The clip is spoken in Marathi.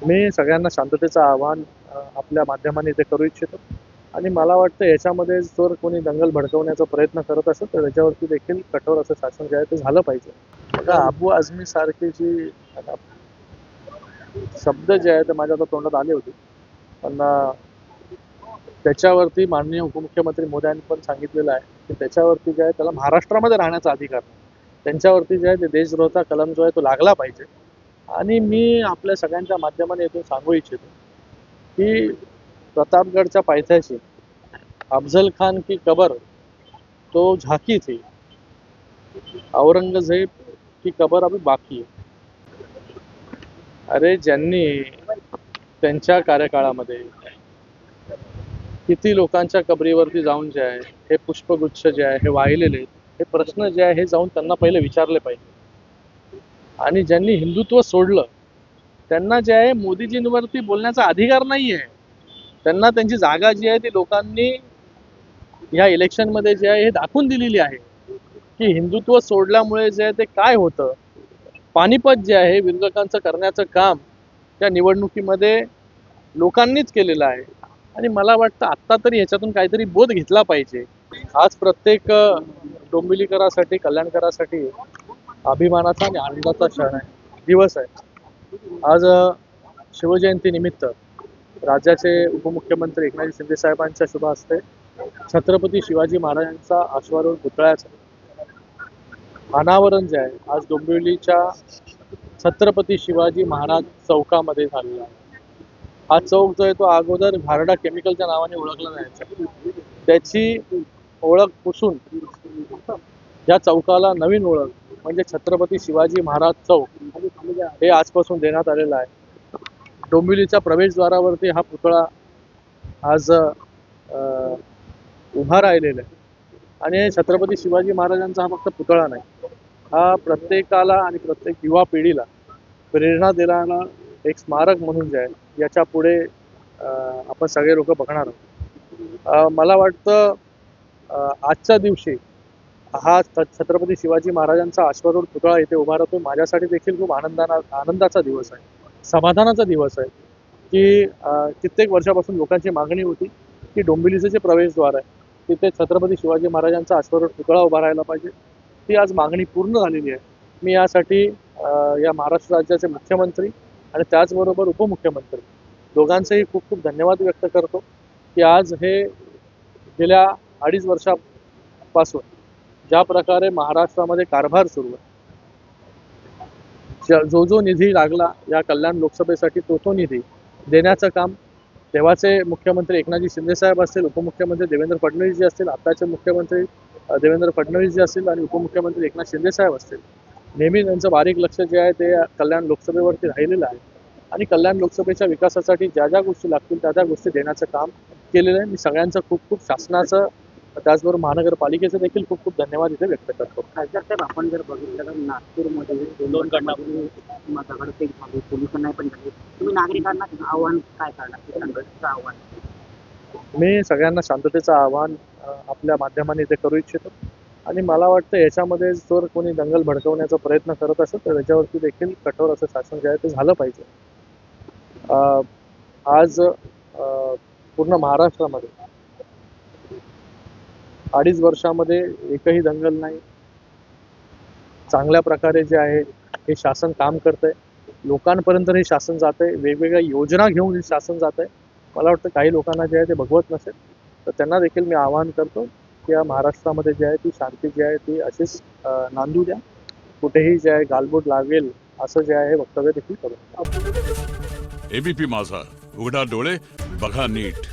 मी सगळ्यांना शांततेचं आवाहन आपल्या माध्यमाने इथे करू इच्छितो आणि मला वाटतं याच्यामध्ये जर कोणी दंगल भडकवण्याचा प्रयत्न करत असेल तर त्याच्यावरती देखील कठोर असं शासन जे आहे ते झालं पाहिजे. बघा अबू आझमी सारखी जी आता शब्द जे आहे ते माझ्या आता तोंडात आले होते, पण त्याच्यावरती माननीय उपमुख्यमंत्री मोदयांनी पण सांगितलेलं आहे की त्याच्यावरती जे आहे त्याला महाराष्ट्रामध्ये राहण्याचा अधिकार नाही. त्यांच्यावरती जे आहे ते देशद्रोहाचा कलम जो आहे तो लागला पाहिजे. आणि मी आपल्या सगळ्यांच्या माध्यमाने इथून सांगू इच्छितो की प्रतापगडच्या पायथ्याशी अफजल खान की कबर तो झाकी थी, औरंगजेब की कबर अभी बाकी है. अरे ज्यांनी त्यांच्या कार्यकाळामध्ये किती लोकांच्या कबरीवरती जाऊन जे आहे हे पुष्पगुच्छ जे आहे हे वाहिलेले हे प्रश्न जे आहे हे जाऊन त्यांना पहिले विचारले पाहिजे. आणि ज्यांनी हिंदुत्व सोडलं त्यांना जे आहे मोदीजींवरती बोलण्याचा अधिकार नाही आहे. त्यांना त्यांची जागा जी आहे ती लोकांनी या इलेक्शनमध्ये जे आहे हे दाखवून दिलेली आहे की हिंदुत्व सोडल्यामुळे जे आहे ते काय होतं. पानिपत जे आहे विरोधकांचं करण्याचं काम त्या निवडणुकीमध्ये लोकांनीच केलेलं आहे आणि मला वाटतं आत्ता तरी ह्याच्यातून काहीतरी बोध घेतला पाहिजे. आज प्रत्येक डोंबिवलीकरासाठी कल्याणकरासाठी अभिमानाचा आणि आनंदाचा क्षण आहे, दिवस आहे. आज शिवजयंती निमित्त राज्याचे उपमुख्यमंत्री एकनाथ शिंदे साहेबांच्या शुभ हस्ते छत्रपती शिवाजी महाराजांचा अश्वारूढ पुतळ्याचं अनावरण जे आहे आज डोंबिवलीच्या छत्रपती शिवाजी महाराज चौकामध्ये झालेला आहे. हा चौक जो आहे तो अगोदर घारडा केमिकलच्या नावाने ओळखला जायचा. त्याची ओळख पुसून या चौकाला नवीन ओळख म्हणजे छत्रपती शिवाजी महाराज चौक हे आजपासून देण्यात आलेलं आहे. डोंबिवलीच्या प्रवेशद्वारावरती हा पुतळा आज उभा राहिलेला आहे आणि छत्रपती शिवाजी महाराजांचा हा फक्त पुतळा नाही, हा प्रत्येकाला आणि प्रत्येक युवा पिढीला प्रेरणा देणारा एक स्मारक म्हणून जे आहे याच्या पुढे आपण सगळे लोक बघणार आहोत. मला वाटतं आजच्या दिवशी हा छत्रपती शिवाजी महाराजांचा अश्वारूढ पुतळा इथे उभा राहतो माझ्यासाठी देखील खूप आनंदाचा दिवस आहे, समाधानाचा दिवस आहे की कित्येक वर्षापासून लोकांची मागणी होती की डोंबिवलीचं जे प्रवेशद्वार आहे तिथे छत्रपती शिवाजी महाराजांचा अश्वारूढ पुतळा उभा राहायला पाहिजे. ती आज मागणी पूर्ण झालेली आहे. मी यासाठी या महाराष्ट्र राज्याचे मुख्यमंत्री आणि त्याचबरोबर उपमुख्यमंत्री दोघांचेही खूप खूप धन्यवाद व्यक्त करतो की आज हे गेल्या 2.5 वर्षापासून ज्या प्रकारे महाराष्ट्रामध्ये कारभार सुरू आहे, जो निधी लागला या कल्याण लोकसभेसाठी तो निधी देण्याचं काम तेव्हाचे मुख्यमंत्री एकनाथजी शिंदे साहेब असतील, उपमुख्यमंत्री देवेंद्र फडणवीस जी असतील, आताचे मुख्यमंत्री देवेंद्र फडणवीस जी असतील आणि उपमुख्यमंत्री एकनाथ शिंदे साहेब असतील, नेहमी त्यांचं बारीक लक्ष जे आहे ते कल्याण लोकसभेवरती राहिलेलं आहे आणि कल्याण लोकसभेच्या विकासासाठी ज्या ज्या गोष्टी लागतील त्या गोष्टी देण्याचं काम केलेलं आहे. मी सगळ्यांचं खूप खूप शासनाचं त्याचबरोबर महानगरपालिकेचं देखील खूप खूप धन्यवाद इथे व्यक्त करतो. खासदार साहेब आपण जर बघितलं तर नागपूरमध्ये दोन घटनांमध्ये दगडफेक झाली, पोलिसांना पण झाली. तुम्ही नागरिकांना आव्हान काय करणार संघटनेचं आव्हान? मी सगळ्यांना शांततेचं आवाहन आपल्या माध्यमाने इथे करू इच्छितो आणि मला वाटतं याच्यामध्ये जर कोणी दंगल भडकवण्याचा प्रयत्न करत असेल तर त्याच्यावरती देखील कठोर असं शासन जे आहे ते झालं पाहिजे. आज पूर्ण महाराष्ट्रामध्ये 2.5 वर्षामध्ये एकही दंगल नाही. चांगल्या प्रकारे जे आहे हे शासन काम करतंय, लोकांपर्यंत हे शासन जात आहे, वेगवेगळ्या योजना घेऊन हे शासन जात आहे. मला वाटतं काही लोकांना जे आहे ते भगवत नसेल तर त्यांना देखील मी आवाहन करतो की या महाराष्ट्रामध्ये जे आहे ती शांती जी आहे ती अशीच नांदू द्या. कुठेही जे आहे गालबोट लागेल असं जे आहे वक्तव्य देखील करू. एबीपी माझा, उघडा डोळे बघा नीट.